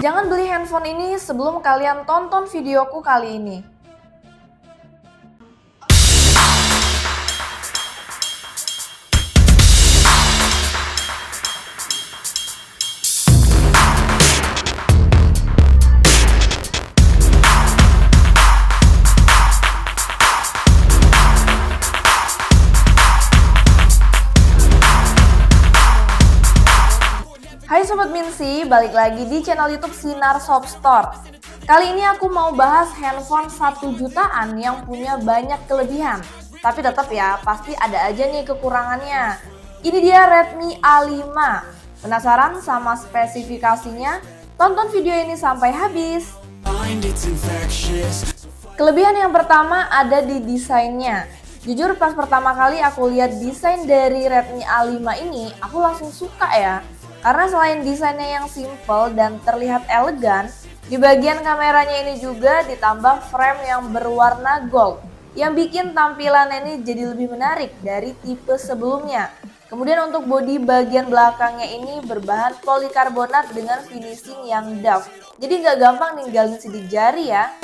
Jangan beli handphone ini sebelum kalian tonton videoku kali ini. Hai Sobat Minsi, balik lagi di channel YouTube Sinar Shop Store. Kali ini aku mau bahas handphone 1 jutaan yang punya banyak kelebihan. Tapi tetap ya, pasti ada aja nih kekurangannya. Ini dia Redmi A5. Penasaran sama spesifikasinya? Tonton video ini sampai habis. Kelebihan yang pertama ada di desainnya. Jujur pas pertama kali aku lihat desain dari Redmi A5 ini, aku langsung suka ya. Karena selain desainnya yang simple dan terlihat elegan, di bagian kameranya ini juga ditambah frame yang berwarna gold, yang bikin tampilannya ini jadi lebih menarik dari tipe sebelumnya. Kemudian untuk bodi bagian belakangnya ini berbahan polikarbonat dengan finishing yang doff, jadi nggak gampang ninggalin sidik jari ya.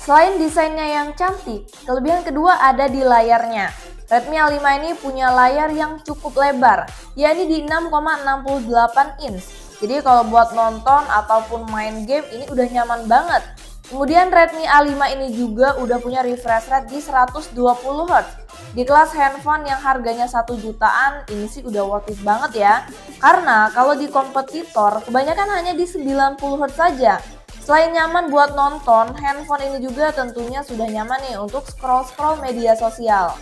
Selain desainnya yang cantik, kelebihan kedua ada di layarnya. Redmi A5 ini punya layar yang cukup lebar, yakni di 6,68 inch. Jadi kalau buat nonton ataupun main game ini udah nyaman banget. Kemudian Redmi A5 ini juga udah punya refresh rate di 120 Hz. Di kelas handphone yang harganya 1 jutaan, ini sih udah worth it banget ya. Karena kalau di kompetitor, kebanyakan hanya di 90 Hz saja. Selain nyaman buat nonton, handphone ini juga tentunya sudah nyaman nih untuk scroll-scroll media sosial.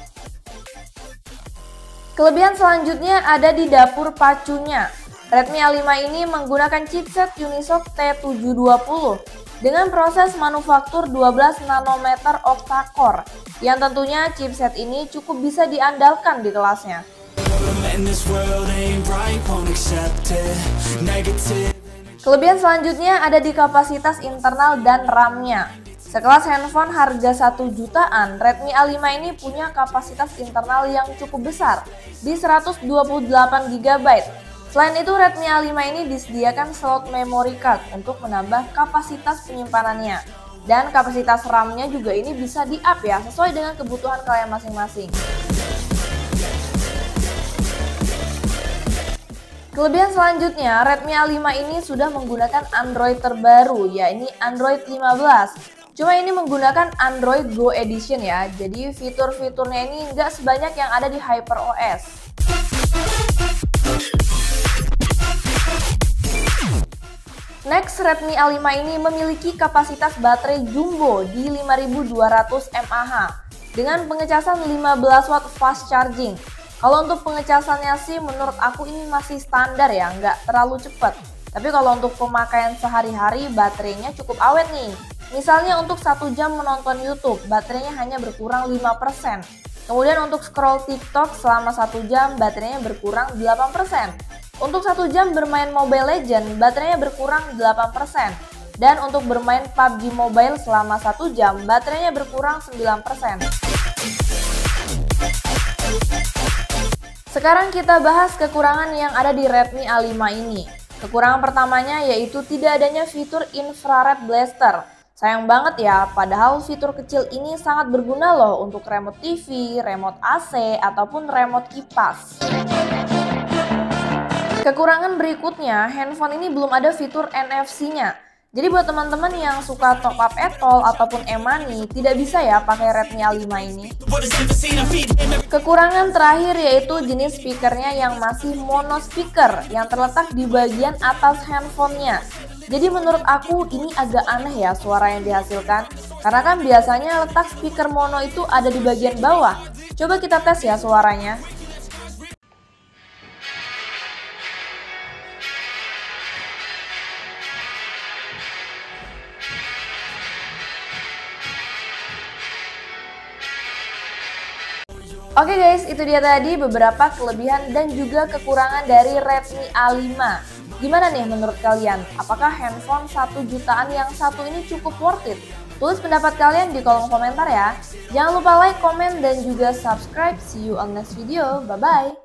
Kelebihan selanjutnya ada di dapur pacunya. Redmi A5 ini menggunakan chipset Unisoc T720 dengan proses manufaktur 12 nanometer octa-core, yang tentunya chipset ini cukup bisa diandalkan di kelasnya. Kelebihan selanjutnya ada di kapasitas internal dan RAM-nya. Sekelas handphone harga 1 jutaan, Redmi A5 ini punya kapasitas internal yang cukup besar di 128 GB. Selain itu, Redmi A5 ini disediakan slot memory card untuk menambah kapasitas penyimpanannya. Dan kapasitas RAM-nya juga ini bisa di-up ya, sesuai dengan kebutuhan kalian masing-masing. Kelebihan selanjutnya, Redmi A5 ini sudah menggunakan Android terbaru, yaitu Android 15. Cuma ini menggunakan Android Go Edition ya, jadi fitur-fiturnya ini nggak sebanyak yang ada di HyperOS. Next, Redmi A5 ini memiliki kapasitas baterai jumbo di 5200 mAh dengan pengecasan 15 watt fast charging. Kalau untuk pengecasannya sih menurut aku ini masih standar ya, nggak terlalu cepat. Tapi kalau untuk pemakaian sehari-hari baterainya cukup awet nih. Misalnya untuk 1 jam menonton YouTube, baterainya hanya berkurang 5%. Kemudian untuk scroll TikTok selama 1 jam, baterainya berkurang 8%. Untuk 1 jam bermain Mobile Legends, baterainya berkurang 8%. Dan untuk bermain PUBG Mobile selama 1 jam, baterainya berkurang 9%. Sekarang kita bahas kekurangan yang ada di Redmi A5 ini. Kekurangan pertamanya yaitu tidak adanya fitur infrared blaster. Sayang banget ya, padahal fitur kecil ini sangat berguna loh untuk remote TV, remote AC, ataupun remote kipas. Kekurangan berikutnya, handphone ini belum ada fitur NFC-nya. Jadi buat teman-teman yang suka top up e-tol ataupun e-money, tidak bisa ya pakai Redmi A5 ini. Kekurangan terakhir yaitu jenis speakernya yang masih mono speaker yang terletak di bagian atas handphonenya. Jadi menurut aku ini agak aneh ya suara yang dihasilkan, karena kan biasanya letak speaker mono itu ada di bagian bawah. Coba kita tes ya suaranya. Oke guys, itu dia tadi beberapa kelebihan dan juga kekurangan dari Redmi A5. Gimana nih menurut kalian? Apakah handphone 1 jutaan yang satu ini cukup worth it? Tulis pendapat kalian di kolom komentar ya. Jangan lupa like, komen, dan juga subscribe. See you on next video. Bye-bye.